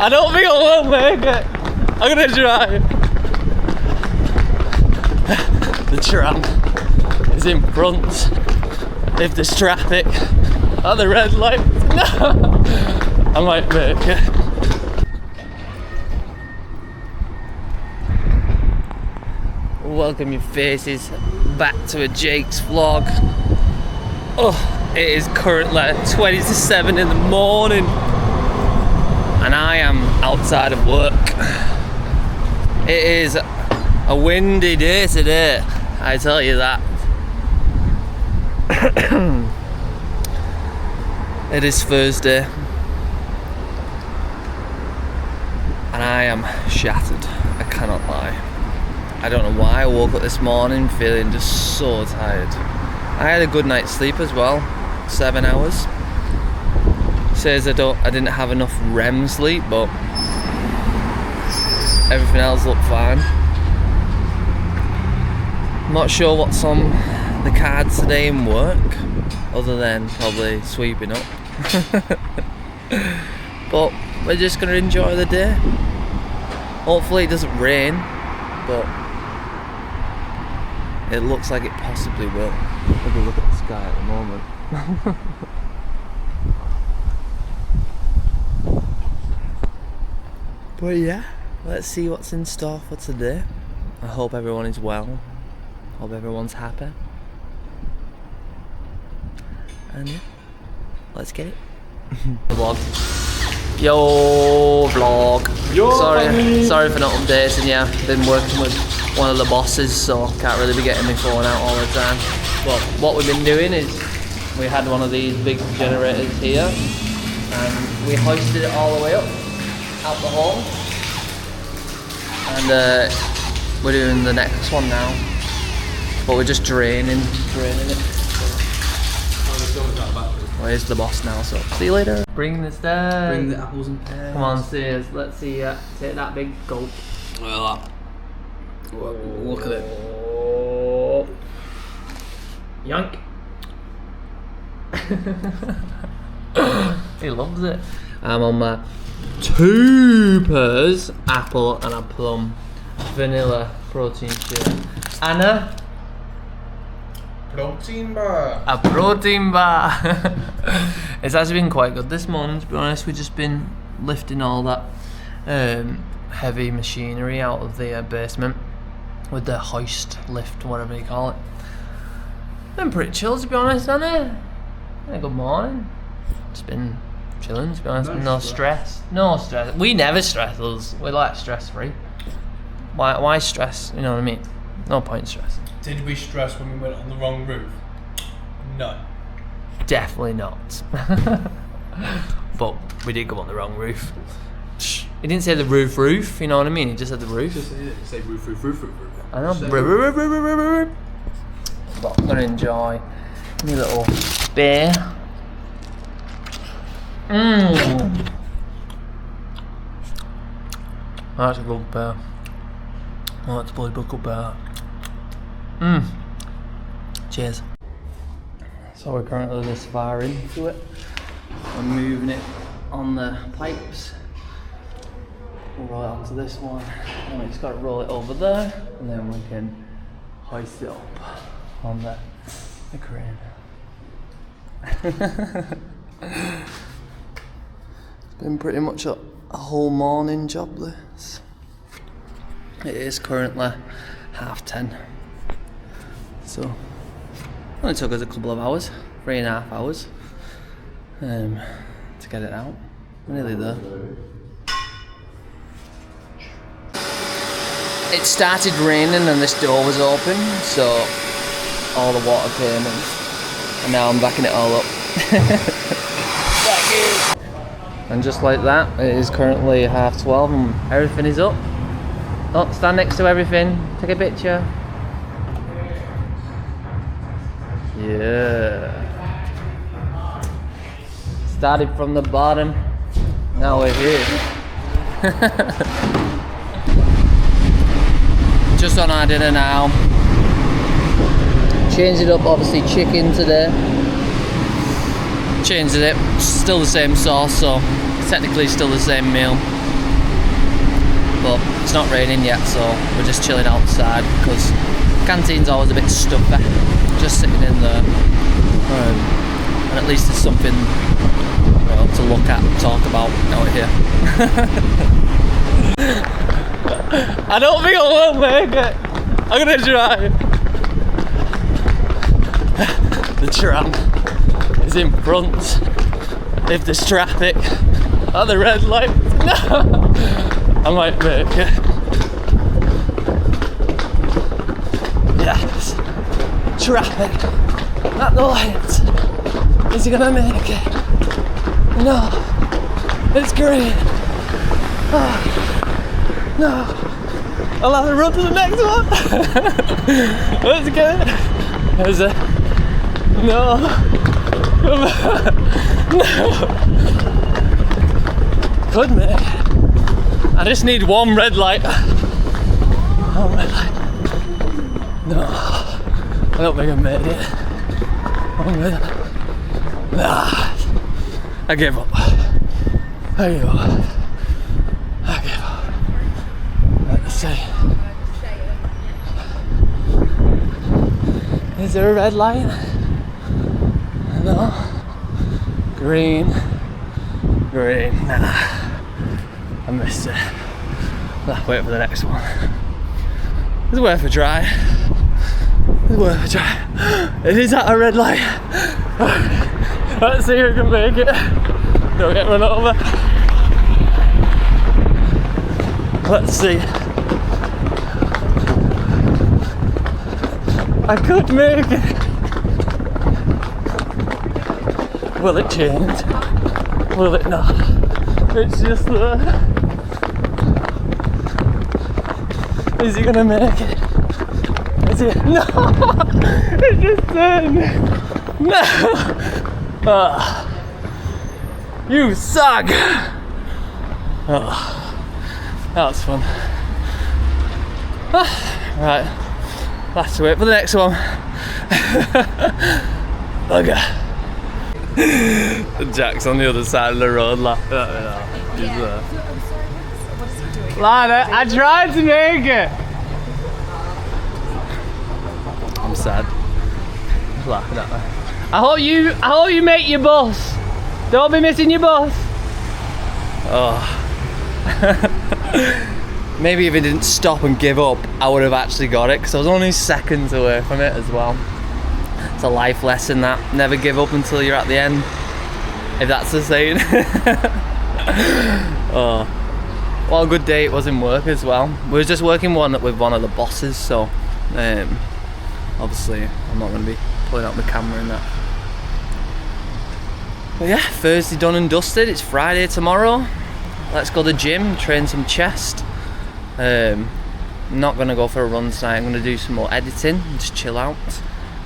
I don't think I will make it. I'm gonna try. The tram is in front. If there's traffic at the red light, no, I might make it. Welcome your faces back to a Jake's vlog. Oh, it is currently 20 to 7 in the morning and I am outside of work. It is a windy day today, I tell you that. It is Thursday and I am shattered, I cannot lie. I don't know why I woke up this morning feeling just so tired. I had a good night's sleep as well, 7 hours. Says I didn't have enough REM sleep, but everything else looked fine. I'm not sure what's on the cards today in work, other than probably sweeping up. But we're just gonna enjoy the day. Hopefully it doesn't rain, but it looks like it possibly will. Have a look at the sky at the moment. But yeah, let's see what's in store for today. I hope everyone is well. Hope everyone's happy. And yeah, let's get it. Vlog. Yo vlog. Yo, sorry for not updating you. Been working with one of the bosses, so can't really be getting my phone out all the time. But what we've been doing is we had one of these big generators here and we hoisted it all the way up out the hole, and we're doing the next one now, but we're just draining it. Well, here's the boss now, so see you later. Bring this down. Bring the apples and pears. Come on, Sears. Let's see you take that big gulp. Well, look at it. Oh. Yank. He loves it. I'm on my 2 pears, apple and a plum, vanilla protein shake. Anna? Protein bar. A protein bar. It's actually been quite good this morning, to be honest. We've just been lifting all that heavy machinery out of the basement with the hoist lift, whatever you call it. Been pretty chill, to be honest, hasn't it? Yeah, good morning. Just been chilling, to be honest. No stress. No stress. We never stress us. We like stress free. Why stress? You know what I mean? No point stressing. Did we stress when we went on the wrong roof? No. Definitely not. But we did go on the wrong roof. He didn't say the roof, you know what I mean? He just said the roof. Just say roof. I know. Roof. But I'm gonna enjoy my little beer. That's a good beer. That's a bloody good beer. Cheers. So we're currently this far into it. I'm moving it on the pipes. We'll roll it onto this one, and we just got to roll it over there, and then we can hoist it up on the crane. It's been pretty much a whole morning job, this. It is currently 10:30. So only took us a couple of hours, 3.5 hours, to get it out. We're nearly there. It started raining and this door was open, so all the water came in, and now I'm backing it all up. And just like that, it is currently 12:30 and everything is up. Oh, stand next to everything, take a picture. Yeah. Started from the bottom, now we're here. Just on our dinner now. Changed it up, obviously chicken today. Changed it, still the same sauce, so technically still the same meal. but it's not raining yet, so we're just chilling outside because canteen's always a bit stuffy, just sitting in there, and at least there's something, well, to look at and talk about out here. I don't think I will make it. I'm gonna try. The tram is in front. If there's traffic at the red light, no, I might make it. Yes, traffic at the light. Is he gonna make it? No, it's green. Oh, no, I'll have to run to the next one. Let's get it. There's a no. Come on. No. Could make it. I just need one red light. One red light. No. I don't think I made it. One red light. Nah. I give up. I give up. I give up. Let's see. Is there a red light? No. Green. Green. Nah. I missed it. Nah, wait for the next one. It's worth a try. It's worth a try. It is at a red light. Let's see who can make it. Don't get run over. Let's see. I could make it. Will it change? Will it not? It's just there. Is he gonna make it? Is he? No! It just turned. No! You suck! Oh, that was fun. Right, I'll have to wait for the next one. Bugger. Jack's on the other side of the road laughing at me. He's there. I'm sorry, what is he doing? Lana, I tried to make it! I'm sad. He's laughing at me. I hope you make your bus. Don't be missing your bus. Oh. Maybe if it didn't stop and give up, I would have actually got it, because I was only seconds away from it as well. It's a life lesson, that. Never give up until you're at the end. If that's the saying. Oh. What a good day it was in work as well. We were just working with one of the bosses, so obviously I'm not going to be pulling out my camera in that. But yeah, Thursday done and dusted. It's Friday tomorrow. Let's go to the gym, train some chest. Not going to go for a run tonight. I'm going to do some more editing, just chill out.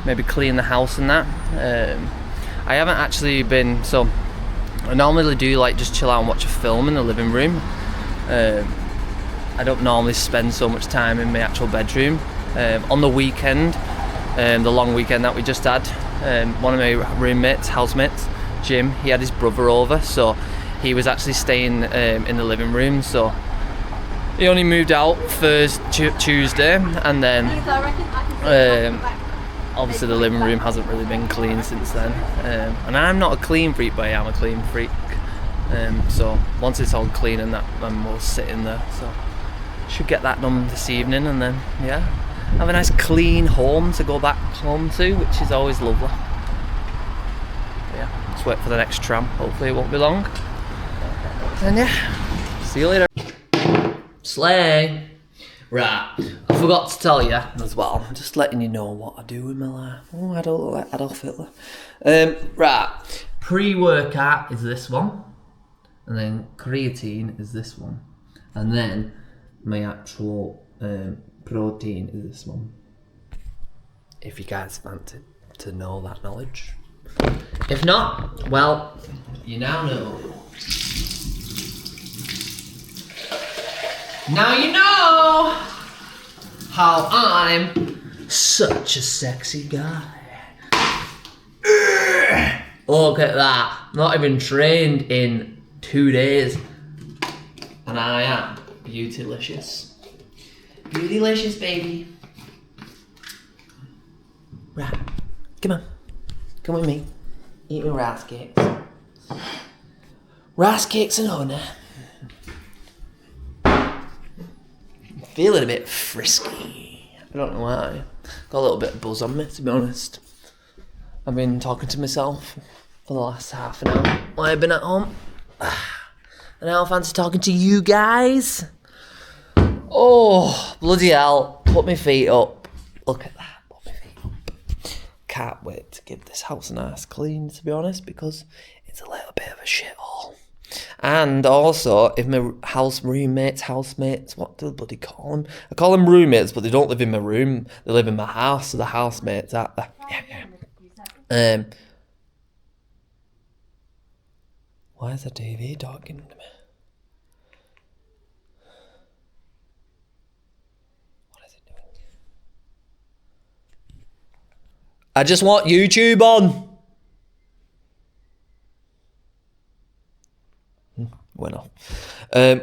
Maybe clean the house and that. I haven't actually been, so I normally do like just chill out and watch a film in the living room. I don't normally spend so much time in my actual bedroom. On the weekend, the long weekend that we just had, one of my roommates, housemates, Jim, he had his brother over, so he was actually staying in the living room, so he only moved out Tuesday, and then obviously the living room hasn't really been clean since then, and I'm not a clean freak, but I am a clean freak, so once it's all clean and that, then we'll sit in there, so should get that done this evening, and then yeah, have a nice clean home to go back home to, which is always lovely. But yeah, let's wait for the next tram, hopefully it won't be long, and yeah, see you later. Slay. Right, I forgot to tell you as well, just letting you know what I do in my life. Oh, I don't look like Adolf Hitler. Right, pre-workout is this one, and then creatine is this one, and then my actual protein is this one. If you guys fancy to know that knowledge. If not, well, you now know. Now you know how I'm such a sexy guy. Look at that. Not even trained in 2 days. And I am Beautylicious. Beautylicious, baby. Right. Come on. Come with me. Eat my rice cakes. Rice cakes and honey. Feeling a bit frisky. I don't know why. Got a little bit of buzz on me, to be honest. I've been talking to myself for the last half an hour while I've been at home. And now I fancy talking to you guys. Oh, bloody hell. Put my feet up. Look at that. Put my feet up. Can't wait to give this house a nice clean, to be honest, because it's a little bit of a shithole. And also, if my housemates, what do I bloody call them? I call them roommates, but they don't live in my room. They live in my house, so the housemates, aren't they? Yeah. Why is the TV talking to me? What is it doing? I just want YouTube on. Went off.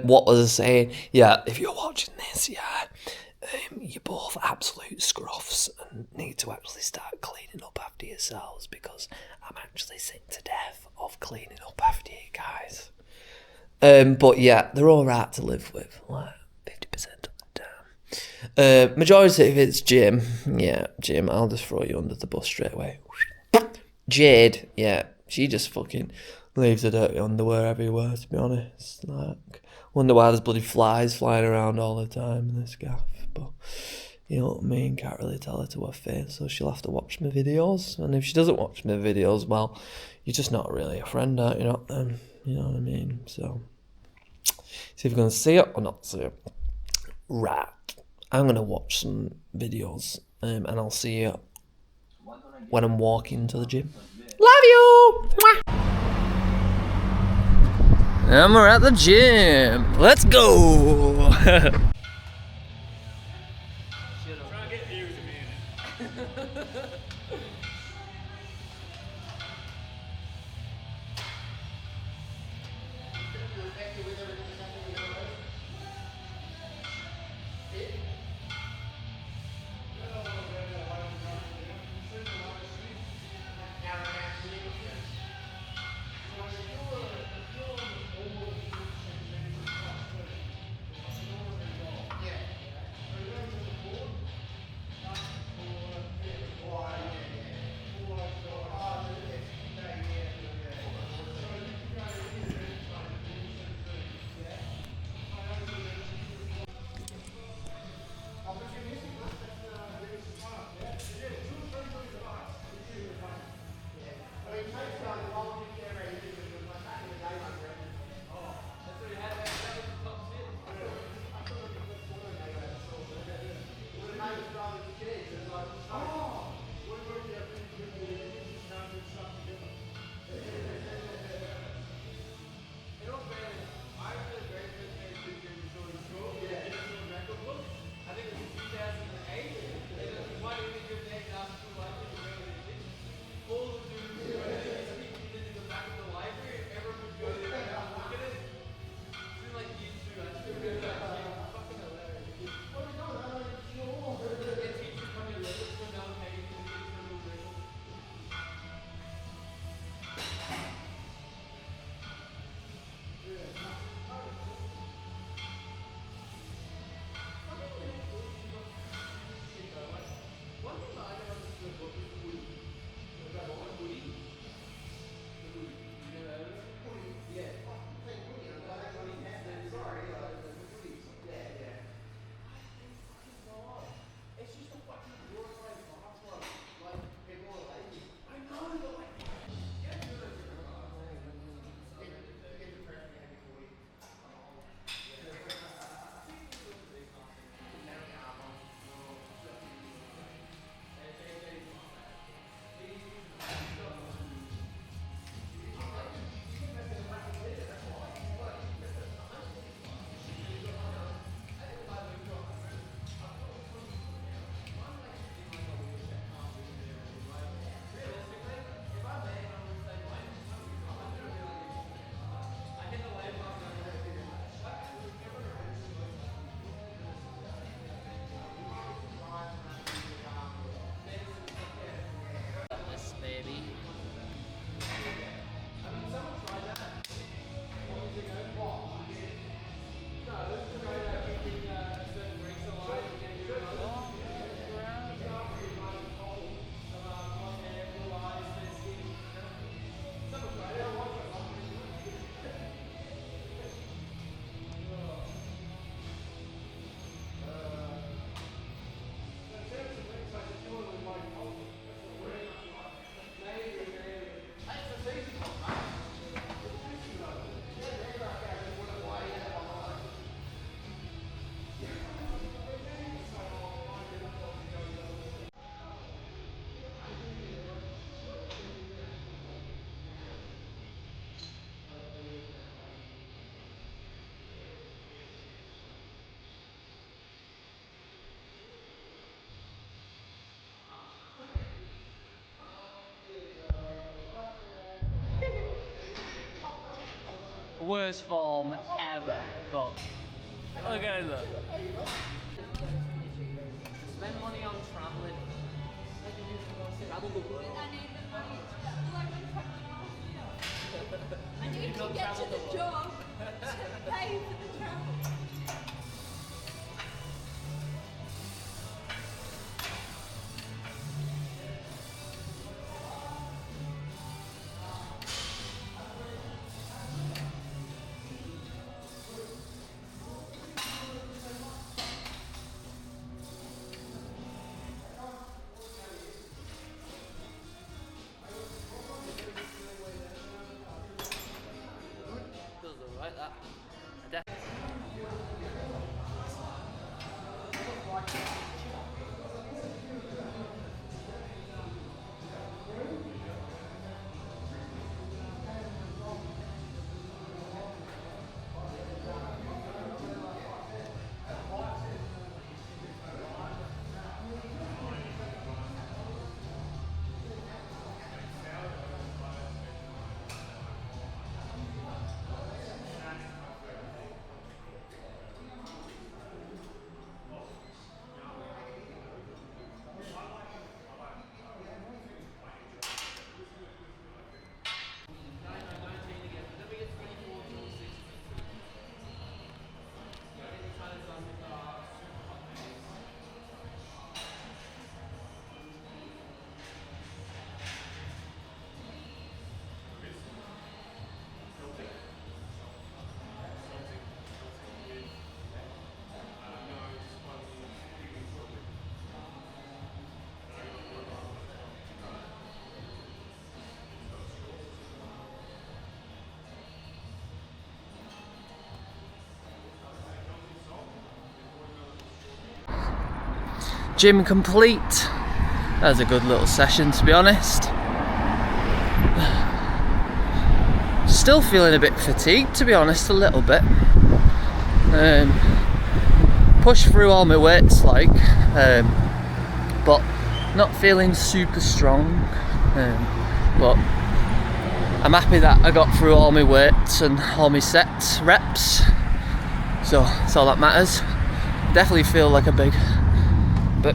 What was I saying? Yeah, if you're watching this, yeah, you're both absolute scruffs and need to actually start cleaning up after yourselves, because I'm actually sick to death of cleaning up after you guys. But yeah, they're all right to live with, like 50% of the time. Majority of it's Jim. Yeah, Jim, I'll just throw you under the bus straight away. Jade, yeah, she just fucking leaves her dirty underwear everywhere, to be honest. Like, wonder why there's bloody flies flying around all the time in this gaff. But you know what I mean, can't really tell her to her face, so she'll have to watch my videos. And if she doesn't watch my videos, well, you're just not really a friend, aren't you? Not then, you know what I mean? So see if you're gonna see it or not see it. Right, I'm gonna watch some videos, and I'll see you when I'm walking to the gym. Love you. Mwah. And we're at the gym. Let's go. worst form ever, but look at it. Spend money on travelling. I need to get to the job to pay for the travel. Feels alright, that. Gym complete. That was a good little session, to be honest. Still feeling a bit fatigued, to be honest, a little bit. Pushed through all my weights, like, but not feeling super strong. But I'm happy that I got through all my weights and all my sets, reps. So that's all that matters. Definitely feel like a bit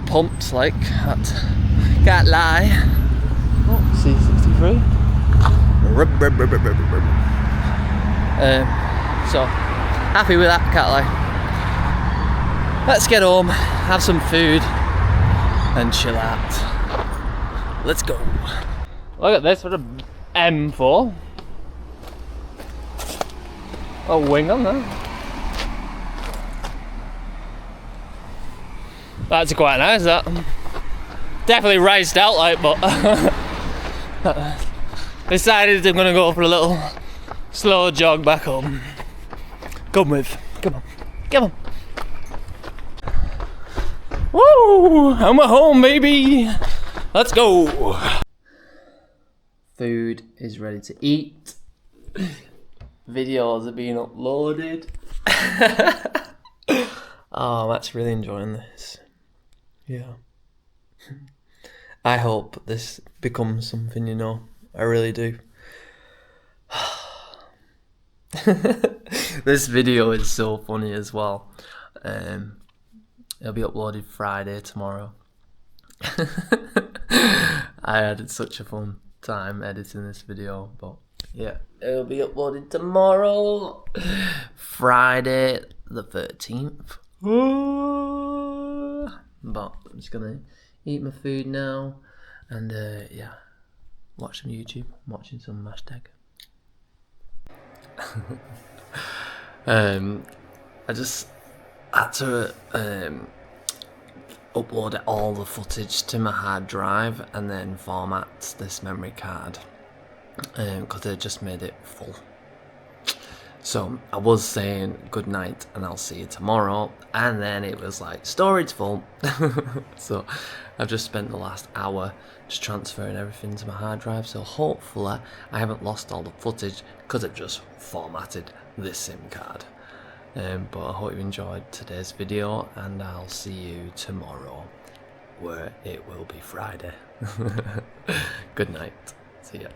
pumped, like that. Can't lie. Oh, C63. So happy with that, can't lie. Let's get home, have some food, and chill out. Let's go. Look at this, what a M4. A wing on there. That's quite nice, that. Definitely raced out, like, but decided I'm gonna go for a little slow jog back home. Come with, come on, come on. Woo! I'm at home, baby. Let's go. Food is ready to eat. Videos are being uploaded. Oh, I'm actually really enjoying this. Yeah. I hope this becomes something, you know. I really do. This video is so funny as well. It'll be uploaded Friday tomorrow. I had such a fun time editing this video, but yeah, it'll be uploaded tomorrow, Friday the 13th. But I'm just gonna eat my food now and yeah, watch some YouTube. I'm watching some hashtag. I just had to upload all the footage to my hard drive and then format this memory card because they just made it full. So I was saying good night and I'll see you tomorrow, and then it was like storage full. So I've just spent the last hour just transferring everything to my hard drive, so hopefully I haven't lost all the footage because I've just formatted this SIM card. But I hope you enjoyed today's video, and I'll see you tomorrow where it will be Friday. Good night. See ya.